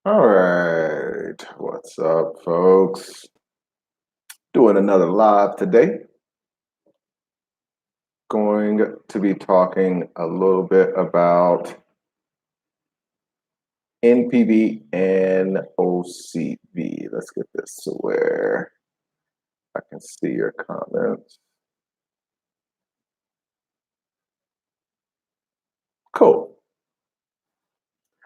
All right, what's up, folks? Doing another live today. Going to be talking a little bit about NPV and OCV. Let's get this to where I can see your comments. Cool.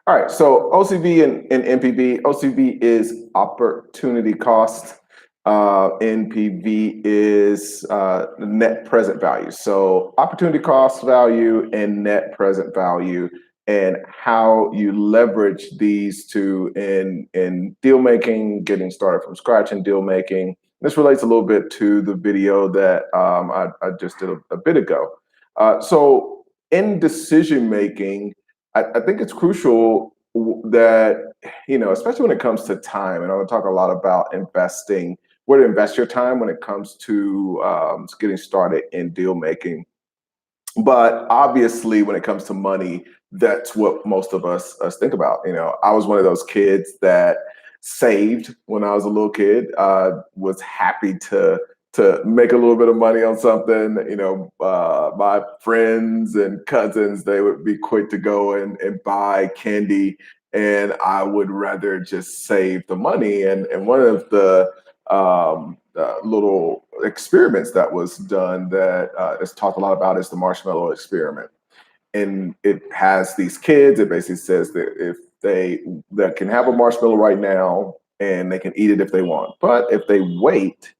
All right, so OCV and NPV. OCV is opportunity cost. NPV is net present value. So opportunity cost value and net present value, and how you leverage these two in deal making, getting started from scratch in deal making. This relates a little bit to the video that I just did a bit ago. So in decision making, I think it's crucial that, especially when it comes to time, and I want to talk a lot about investing, where to invest your time when it comes to getting started in deal making. But obviously, when it comes to money, that's what most of us think about. I was one of those kids that saved when I was a little kid. Was happy to make a little bit of money on something. My friends and cousins, they would be quick to go and buy candy, and I would rather just save the money. And one of the little experiments that was done that is talked a lot about is the marshmallow experiment. And it has these kids. It basically says that if that can have a marshmallow right now and they can eat it if they want, but if they wait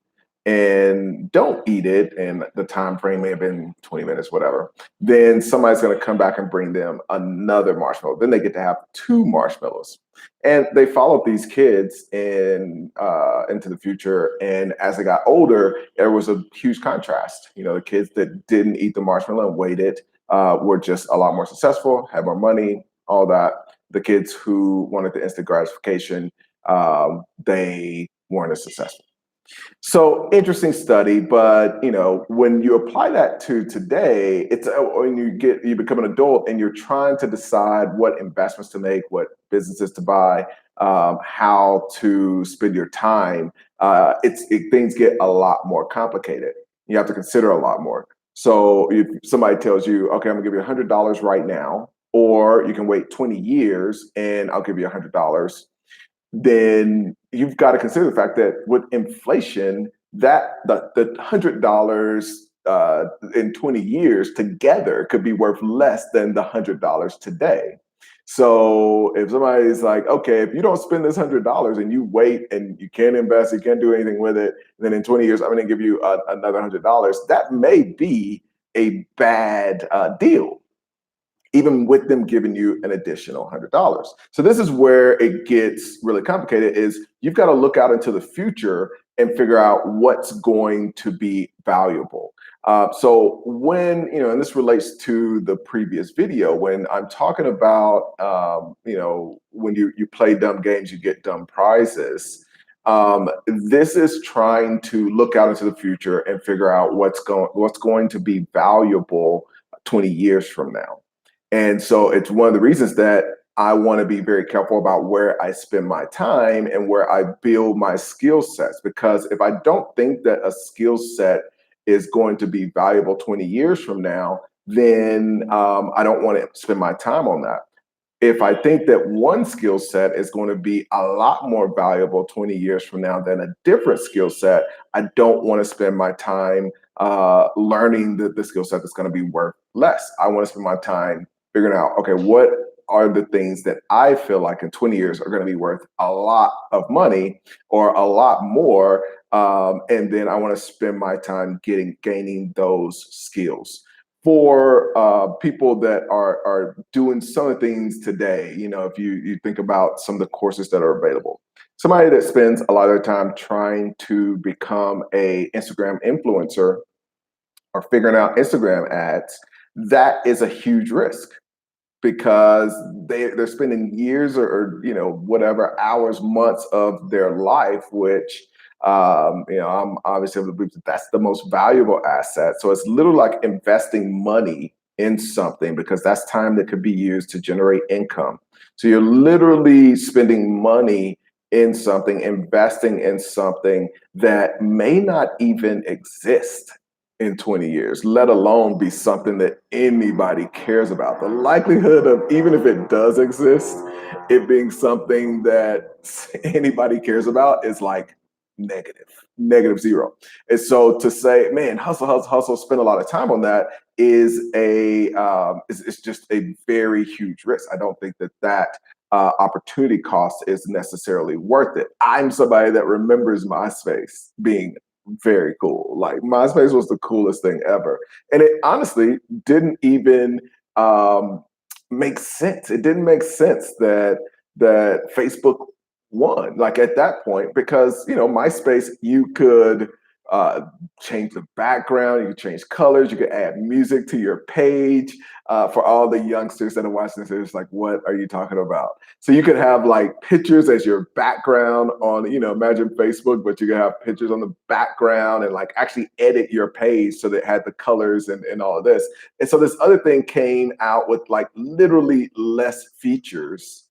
and don't eat it, and the time frame may have been 20 minutes, whatever, then somebody's going to come back and bring them another marshmallow. Then they get to have two marshmallows. And they followed these kids into the future. And as they got older, there was a huge contrast. The kids that didn't eat the marshmallow and waited were just a lot more successful, had more money, all that. The kids who wanted the instant gratification, they weren't as successful. So interesting study, but when you apply that to today, it's when you become an adult and you're trying to decide what investments to make, what businesses to buy, how to spend your time. Things get a lot more complicated. You have to consider a lot more. So if somebody tells you, okay, I'm gonna give you $100 right now, or you can wait 20 years and I'll give you $100, then you've got to consider the fact that with inflation, that the $100 in 20 years together could be worth less than the $100 today. So if somebody's like, okay, if you don't spend this $100 and you wait and you can't invest, you can't do anything with it, then in 20 years I'm going to give you another $100. That may be a bad deal, even with them giving you an additional $100. So this is where it gets really complicated, is you've got to look out into the future and figure out what's going to be valuable. So when, and this relates to the previous video, when I'm talking about, when you play dumb games, you get dumb prizes. This is trying to look out into the future and figure out what's going to be valuable 20 years from now. And so it's one of the reasons that I want to be very careful about where I spend my time and where I build my skill sets. Because if I don't think that a skill set is going to be valuable 20 years from now, then I don't want to spend my time on that. If I think that one skill set is going to be a lot more valuable 20 years from now than a different skill set, I don't want to spend my time learning the skill set that's going to be worth less. I want to spend my time figuring out, okay, what are the things that I feel like in 20 years are going to be worth a lot of money or a lot more, and then I want to spend my time gaining those skills. For people that are doing some of the things today, if you think about some of the courses that are available, somebody that spends a lot of their time trying to become a Instagram influencer or figuring out Instagram ads, that is a huge risk, because they're spending years or whatever, hours, months of their life, which I'm obviously of the belief that that's the most valuable asset. So it's literally like investing money in something because that's time that could be used to generate income. So you're literally spending money in something, investing in something that may not even exist in 20 years, let alone be something that anybody cares about. The likelihood of, even if it does exist, it being something that anybody cares about is like negative, negative zero. And so to say, man, hustle, hustle, hustle, spend a lot of time on that is it's just a very huge risk. I don't think that opportunity cost is necessarily worth it. I'm somebody that remembers MySpace being very cool. Like MySpace was the coolest thing ever. And it honestly didn't even make sense. It didn't make sense that Facebook won. Like at that point, because MySpace, you could uh, change the background, you could change colors, you could add music to your page. For all the youngsters that are watching this, it's like, what are you talking about? So you could have like pictures as your background on, imagine Facebook, but you could have pictures on the background and like actually edit your page so that it had the colors and all of this. And so this other thing came out with like literally less features,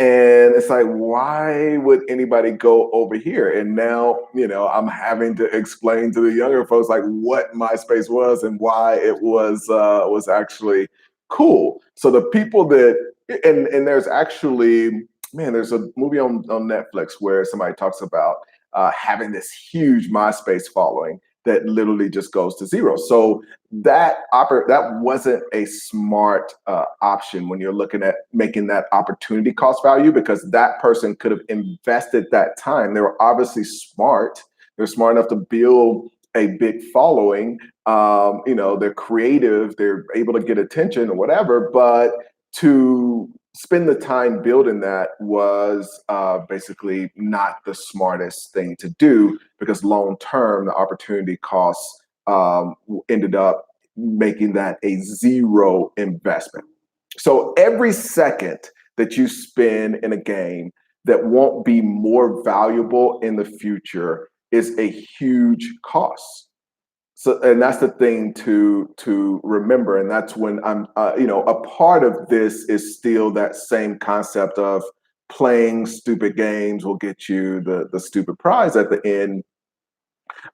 and it's like, why would anybody go over here? And now, I'm having to explain to the younger folks like what MySpace was and why it was actually cool. So the people that and there's actually, man, there's a movie on Netflix where somebody talks about having this huge MySpace following that literally just goes to zero. So that wasn't a smart option when you're looking at making that opportunity cost value, because that person could have invested that time. They were obviously smart. They're smart enough to build a big following. They're creative. They're able to get attention or whatever. But to spend the time building that was basically not the smartest thing to do, because long term, the opportunity costs ended up making that a zero investment. So every second that you spend in a game that won't be more valuable in the future is a huge cost. So, and that's the thing to remember, and that's when a part of this is still that same concept of playing stupid games will get you the stupid prize at the end.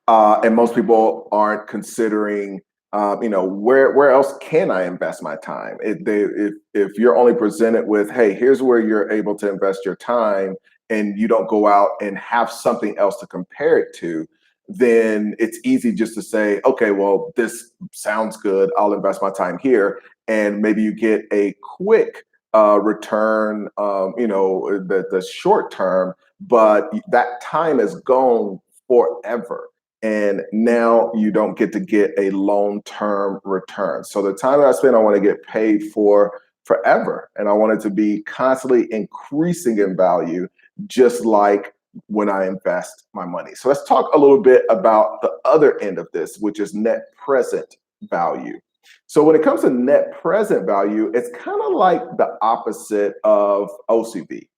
And most people aren't considering, where else can I invest my time? If you're only presented with, hey, here's where you're able to invest your time, and you don't go out and have something else to compare it to, then it's easy just to say, okay, well, this sounds good. I'll invest my time here, and maybe you get a quick return, the short term, but that time is gone forever. And now you don't get to get a long-term return. So the time that I spend, I want to get paid for forever. And I want it to be constantly increasing in value, just like when I invest my money. So let's talk a little bit about the other end of this, which is net present value. So when it comes to net present value, it's kind of like the opposite of OCV.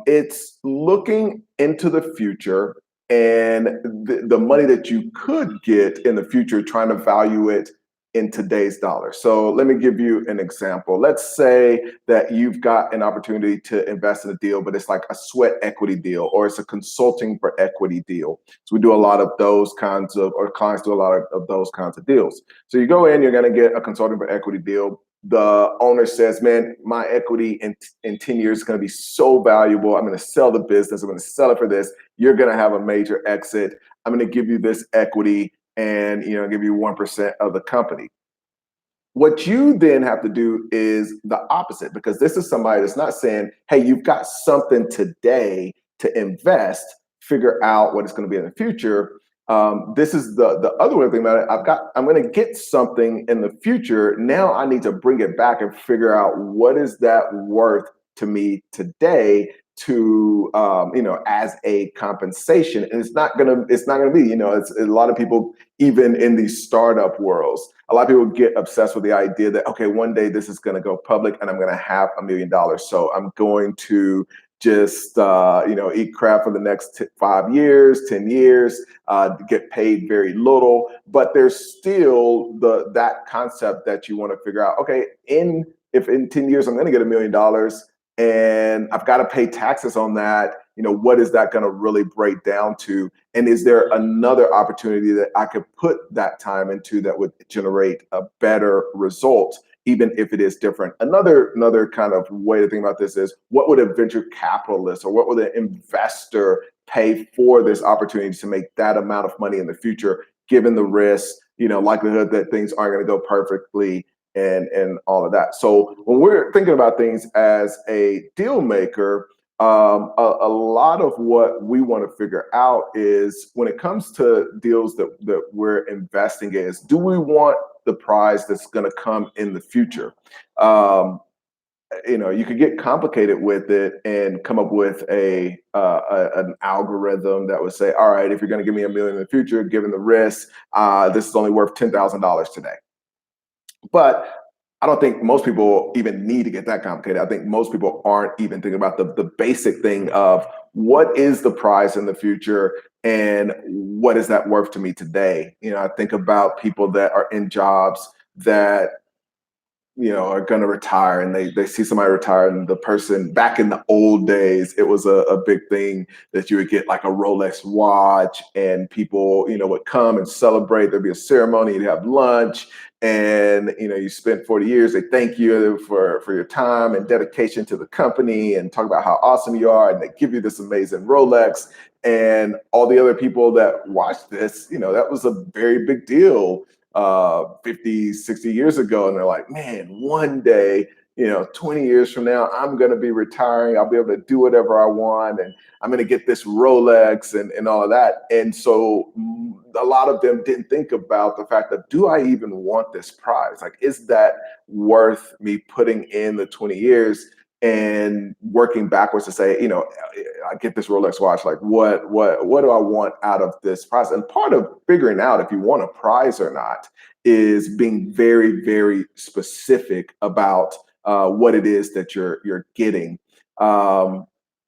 It's looking into the future and the money that you could get in the future, trying to value it in today's dollar. So let me give you an example. Let's say that you've got an opportunity to invest in a deal, but it's like a sweat equity deal, or it's a consulting for equity deal. So we do a lot of those kinds of, or clients do a lot of those kinds of deals. So you go in, you're going to get a consulting for equity deal. The owner says, man, my equity in 10 years is going to be so valuable. I'm going to sell the business. I'm going to sell it for this. You're going to have a major exit. I'm going to give you this equity and give you 1% of the company. What you then have to do is the opposite, because this is somebody that's not saying, hey, you've got something today to invest, figure out what it's going to be in the future. This is the other way of thinking about it. I'm going to get something in the future. Now I need to bring it back and figure out what is that worth to me today, to as a compensation. And it's not gonna be, it's a lot of people, even in these startup worlds, a lot of people get obsessed with the idea that, okay, one day this is going to go public and I'm going to have $1 million. So I'm going to just eat crap for the next 5 years, 10 years, get paid very little. But there's still that concept that you want to figure out, okay, if in 10 years I'm going to get $1 million and I've got to pay taxes on that, what is that going to really break down to? And is there another opportunity that I could put that time into that would generate a better result, even if it is different? Another kind of way to think about this is, what would a venture capitalist or what would an investor pay for this opportunity to make that amount of money in the future, given the risk, likelihood that things aren't going to go perfectly, and all of that. So when we're thinking about things as a deal maker, a lot of what we want to figure out is, when it comes to deals that we're investing in, is, do we want the prize that's going to come in the future? You could get complicated with it and come up with an algorithm that would say, all right, if you're going to give me $1 million in the future, given the risk, this is only worth $10,000 today. But I don't think most people even need to get that complicated. I think most people aren't even thinking about the basic thing of, what is the prize in the future and what is that worth to me today? I think about people that are in jobs that are going to retire, and they see somebody retire, and the person, back in the old days, it was a big thing that you would get like a Rolex watch, and people would come and celebrate. There'd be a ceremony, you'd have lunch, and you spent 40 years. They thank you for your time and dedication to the company, and talk about how awesome you are, and they give you this amazing Rolex. And all the other people that watched this, that was a very big deal 50, 60 years ago. And they're like, man, one day, 20 years from now, I'm going to be retiring. I'll be able to do whatever I want, and I'm going to get this Rolex and all of that. And so a lot of them didn't think about the fact that, do I even want this prize? Like, is that worth me putting in the 20 years and working backwards to say, I get this Rolex watch, like what do I want out of this prize? And part of figuring out if you want a prize or not is being very, very specific about what it is that you're getting.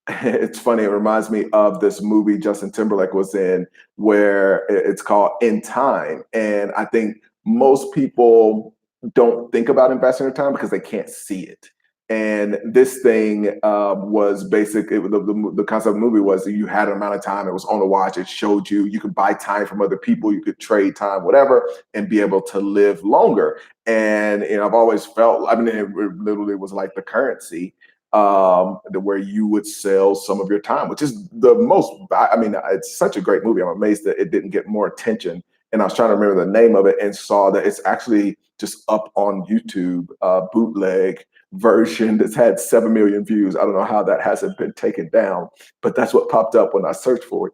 It's funny, it reminds me of this movie Justin Timberlake was in, where it's called In Time. And I think most people don't think about investing their time because they can't see it. And this thing was basic. The concept of the movie was that you had an amount of time. It was on a watch. It showed you could buy time from other people. You could trade time, whatever, and be able to live longer. And I've always felt, it literally was like the currency, where you would sell some of your time, which is the most. It's such a great movie. I'm amazed that it didn't get more attention. And I was trying to remember the name of it, and saw that it's actually just up on YouTube, bootleg version that's had 7 million views. I don't know how that hasn't been taken down, but that's what popped up when I searched for it.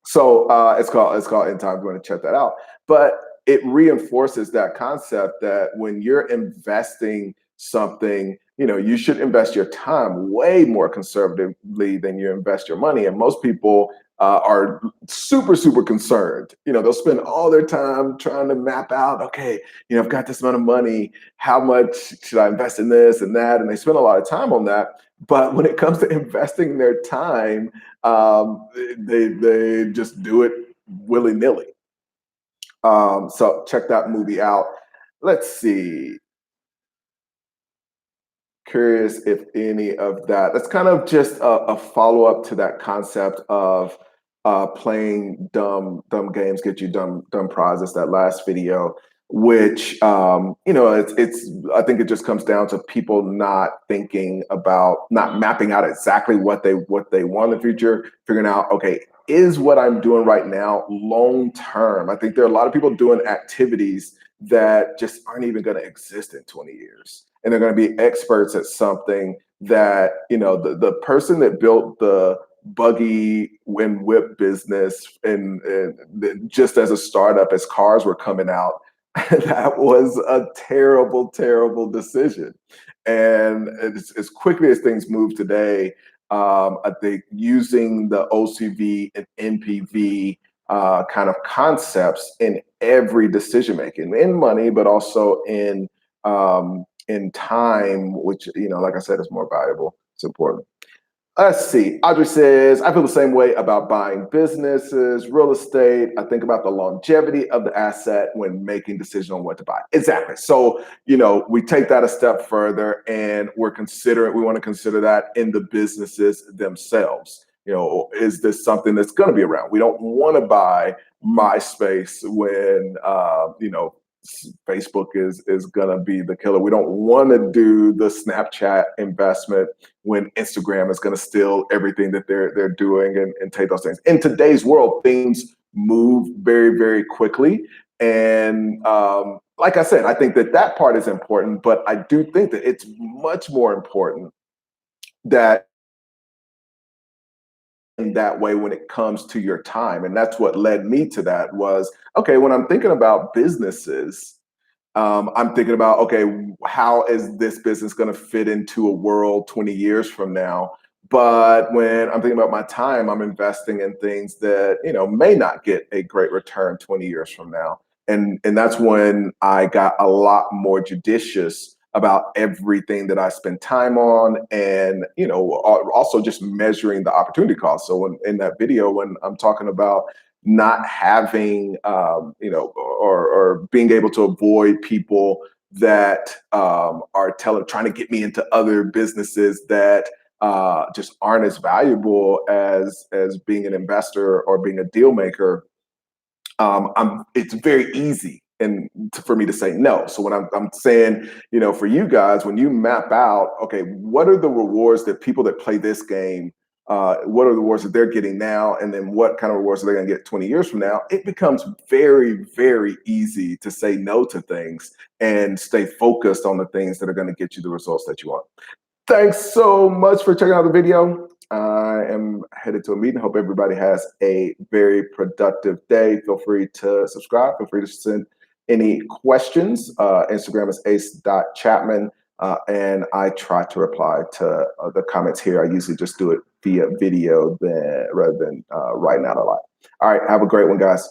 So it's called In Time. I'm going to check that out. But it reinforces that concept that when you're investing something, you should invest your time way more conservatively than you invest your money. And most people are super, super concerned. They'll spend all their time trying to map out, okay, I've got this amount of money. How much should I invest in this and that? And they spend a lot of time on that. But when it comes to investing their time, they just do it willy-nilly. So check that movie out. Let's see. Curious if any of that's kind of just a follow-up to that concept of playing dumb games get you dumb prizes, that last video, which it's I think it just comes down to people not thinking about, not mapping out exactly what they want in the future, figuring out, okay, is what I'm doing right now long term? I think there are a lot of people doing activities that just aren't even going to exist in 20 years. And they're going to be experts at something that, the person that built the buggy wind whip business, and just as a startup, as cars were coming out, that was a terrible, terrible decision. And as quickly as things move today, I think using the OCV and NPV kind of concepts in every decision making, in money, but also in time, which, like I said, is more valuable. It's important. Let's see. Audrey says, I feel the same way about buying businesses, real estate. I think about the longevity of the asset when making decisions on what to buy. Exactly. So, we take that a step further and we want to consider that in the businesses themselves. Is this something that's going to be around? We don't want to buy MySpace when, Facebook is gonna be the killer. We don't want to do the Snapchat investment when Instagram is going to steal everything that they're doing and take those things. In today's world, things move very, very quickly. And like I said, I think that part is important, but I do think that it's much more important that in that way when it comes to your time. And that's what led me to that was, okay, when I'm thinking about businesses, I'm thinking about, okay, how is this business going to fit into a world 20 years from now? But when I'm thinking about my time, I'm investing in things that, may not get a great return 20 years from now. And that's when I got a lot more judicious about everything that I spend time on and, also just measuring the opportunity cost. So in that video, when I'm talking about not having, or being able to avoid people that are trying to get me into other businesses that just aren't as valuable as being an investor or being a deal maker. It's very easy for me to say no. So when I'm saying, for you guys, when you map out, okay, what are the rewards that people that play this game, what are the rewards that they're getting now, and then what kind of rewards are they going to get 20 years from now? It becomes very, very easy to say no to things and stay focused on the things that are going to get you the results that you want. Thanks so much for checking out the video. I am headed to a meeting. Hope everybody has a very productive day. Feel free to subscribe. Feel free to send any questions. Instagram is ace.chapman. And I try to reply to the comments here. I usually just do it via video rather than writing out a lot. All right. Have a great one, guys.